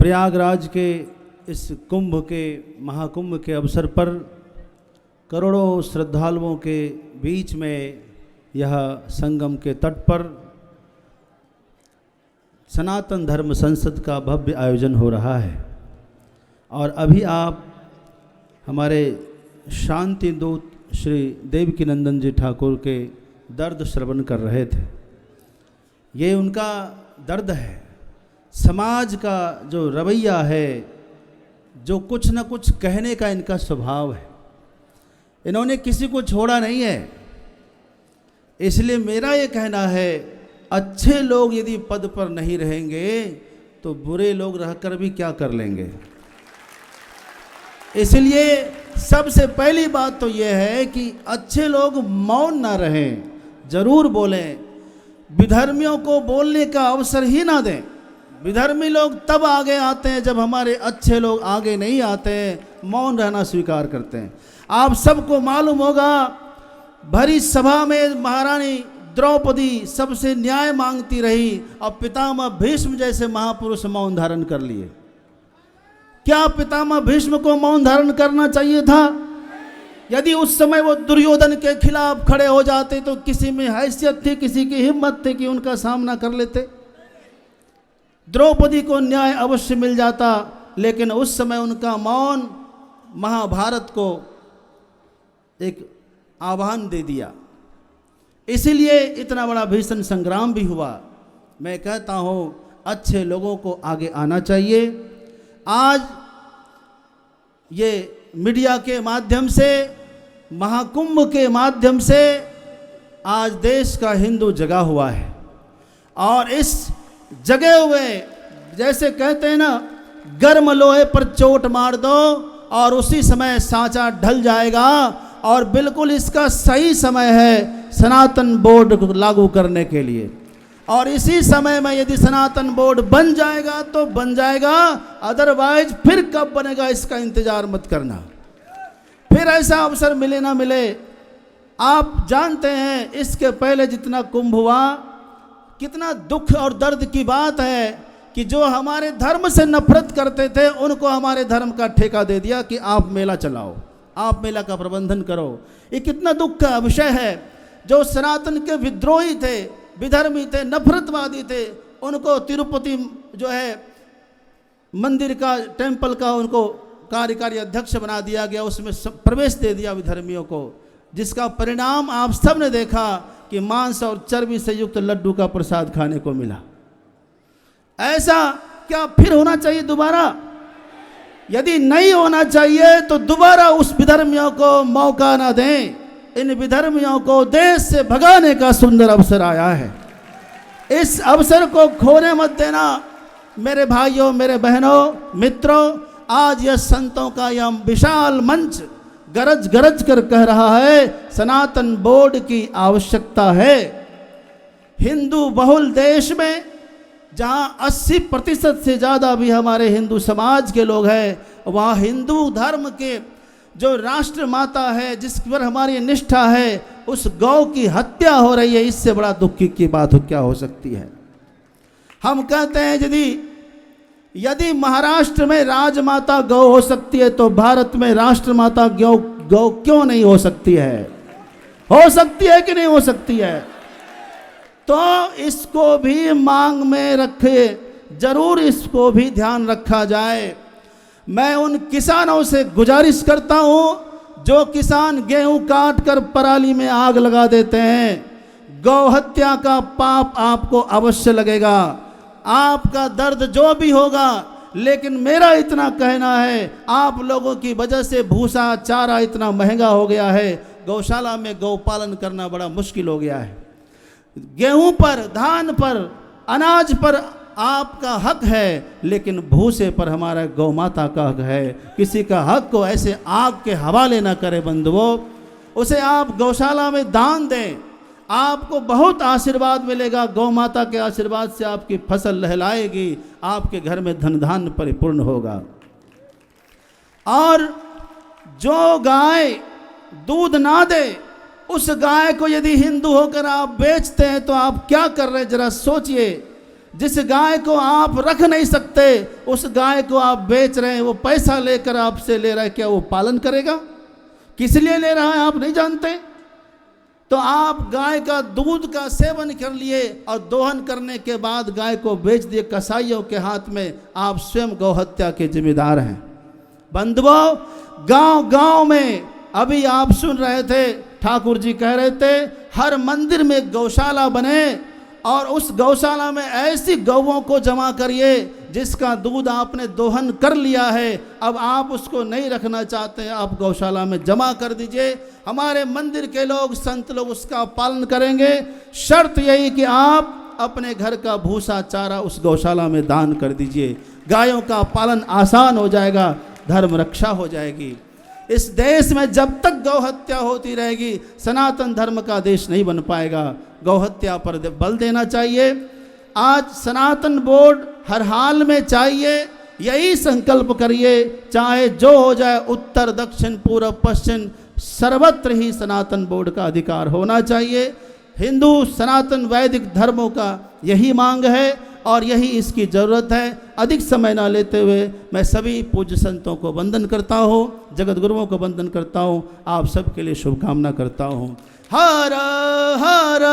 प्रयागराज के इस कुंभ के महाकुंभ के अवसर पर करोड़ों श्रद्धालुओं के बीच में यह संगम के तट पर सनातन धर्म संसद का भव्य आयोजन हो रहा है। और अभी आप हमारे शांति दूत श्री देवकीनंदन जी ठाकुर के दर्द श्रवण कर रहे थे। ये उनका दर्द है, समाज का जो रवैया है, जो कुछ न कुछ कहने का इनका स्वभाव है। इन्होंने किसी को छोड़ा नहीं है। इसलिए मेरा ये कहना है, अच्छे लोग यदि पद पर नहीं रहेंगे तो बुरे लोग रहकर भी क्या कर लेंगे। इसलिए सबसे पहली बात तो ये है कि अच्छे लोग मौन ना रहें, जरूर बोलें। विधर्मियों को बोलने का अवसर ही ना दें। विधर्मी लोग तब आगे आते हैं जब हमारे अच्छे लोग आगे नहीं आते हैं, मौन रहना स्वीकार करते हैं। आप सबको मालूम होगा, भरी सभा में महारानी द्रौपदी सबसे न्याय मांगती रही और पितामह भीष्म जैसे महापुरुष मौन धारण कर लिए। क्या पितामह भीष्म को मौन धारण करना चाहिए था? यदि उस समय वो दुर्योधन के खिलाफ खड़े हो जाते तो किसी में हैसियत थी, किसी की हिम्मत थी कि उनका सामना कर लेते? द्रौपदी को न्याय अवश्य मिल जाता, लेकिन उस समय उनका मौन महाभारत को एक आह्वान दे दिया। इसीलिए इतना बड़ा भीषण संग्राम भी हुआ। मैं कहता हूँ अच्छे लोगों को आगे आना चाहिए। आज ये मीडिया के माध्यम से, महाकुंभ के माध्यम से आज देश का हिंदू जगा हुआ है। और इस जगे हुए, जैसे कहते हैं ना, गर्म लोहे पर चोट मार दो और उसी समय सांचा ढल जाएगा। और बिल्कुल इसका सही समय है सनातन बोर्ड को लागू करने के लिए। और इसी समय में यदि सनातन बोर्ड बन जाएगा तो बन जाएगा, अदरवाइज फिर कब बनेगा इसका इंतजार मत करना। फिर ऐसा अवसर मिले ना मिले। आप जानते हैं इसके पहले जितना कुंभ हुआ, कितना दुख और दर्द की बात है कि जो हमारे धर्म से नफरत करते थे उनको हमारे धर्म का ठेका दे दिया कि आप मेला चलाओ, आप मेला का प्रबंधन करो। ये कितना दुख का विषय है। जो सनातन के विद्रोही थे, विधर्मी थे, नफरतवादी थे, उनको तिरुपति जो है मंदिर का, टेंपल का उनको कार्यकारी अध्यक्ष बना दिया गया, उसमें प्रवेश दे दिया विधर्मियों को, जिसका परिणाम आप सब ने देखा कि मांस और चर्बी से युक्त लड्डू का प्रसाद खाने को मिला। ऐसा क्या फिर होना चाहिए दोबारा? यदि नहीं होना चाहिए तो दोबारा उस विधर्मियों को मौका ना दें। इन विधर्मियों को देश से भगाने का सुंदर अवसर आया है। इस अवसर को खोने मत देना मेरे भाइयों, मेरे बहनों, मित्रों। आज यह संतों का यह विशाल मंच गरज गरज कर कह रहा है, सनातन बोर्ड की आवश्यकता है। हिंदू बहुल देश में जहां 80% से ज़्यादा भी हमारे हिंदू समाज के लोग हैं, वहाँ हिंदू धर्म के जो राष्ट्र माता है, जिस पर हमारी निष्ठा है, उस गौ की हत्या हो रही है। इससे बड़ा दुख की बात क्या हो सकती है? हम कहते हैं यदि महाराष्ट्र में राजमाता गौ हो सकती है तो भारत में राष्ट्रमाता गौ क्यों नहीं हो सकती है? हो सकती है कि नहीं हो सकती है? तो इसको भी मांग में रखे, जरूर इसको भी ध्यान रखा जाए। मैं उन किसानों से गुजारिश करता हूं जो किसान गेहूं काट कर पराली में आग लगा देते हैं। गौ हत्या का पाप आपको अवश्य लगेगा, आपका दर्द जो भी होगा। लेकिन मेरा इतना कहना है, आप लोगों की वजह से भूसा चारा इतना महंगा हो गया है, गौशाला में गौ पालन करना बड़ा मुश्किल हो गया है। गेहूं पर, धान पर, अनाज पर आपका हक है, लेकिन भूसे पर हमारा गौ माता का हक है। किसी का हक को ऐसे आग के हवाले ना करें बंधुओं। उसे आप गौशाला में दान दें, आपको बहुत आशीर्वाद मिलेगा। गौ माता के आशीर्वाद से आपकी फसल लहलाएगी, आपके घर में धन धान्य परिपूर्ण होगा। और जो गाय दूध ना दे, उस गाय को यदि हिंदू होकर आप बेचते हैं तो आप क्या कर रहे हैं, जरा सोचिए। जिस गाय को आप रख नहीं सकते उस गाय को आप बेच रहे हैं, वो पैसा लेकर आपसे ले रहा है, क्या वो पालन करेगा? किस लिए ले रहा है आप नहीं जानते? तो आप गाय का दूध का सेवन कर लिए और दोहन करने के बाद गाय को बेच दिए कसाईयों के हाथ में, आप स्वयं गौहत्या के जिम्मेदार हैं। बंधुओं, गांव गांव में अभी आप सुन रहे थे, ठाकुर जी कह रहे थे हर मंदिर में गौशाला बने और उस गौशाला में ऐसी गौओं को जमा करिए जिसका दूध आपने दोहन कर लिया है, अब आप उसको नहीं रखना चाहते, आप गौशाला में जमा कर दीजिए। हमारे मंदिर के लोग, संत लोग उसका पालन करेंगे। शर्त यही कि आप अपने घर का भूसा चारा उस गौशाला में दान कर दीजिए। गायों का पालन आसान हो जाएगा, धर्म रक्षा हो जाएगी। इस देश में जब तक गौ हत्या होती रहेगी सनातन धर्म का देश नहीं बन पाएगा। गौ हत्या पर बल देना चाहिए। आज सनातन बोर्ड हर हाल में चाहिए, यही संकल्प करिए, चाहे जो हो जाए, उत्तर दक्षिण पूर्व पश्चिम सर्वत्र ही सनातन बोर्ड का अधिकार होना चाहिए। हिंदू सनातन वैदिक धर्मों का यही मांग है और यही इसकी ज़रूरत है। अधिक समय ना लेते हुए मैं सभी पूज्य संतों को वंदन करता हूँ, जगत गुरुओं को वंदन करता हूँ, आप सबके लिए शुभकामना करता हूँ। हर हर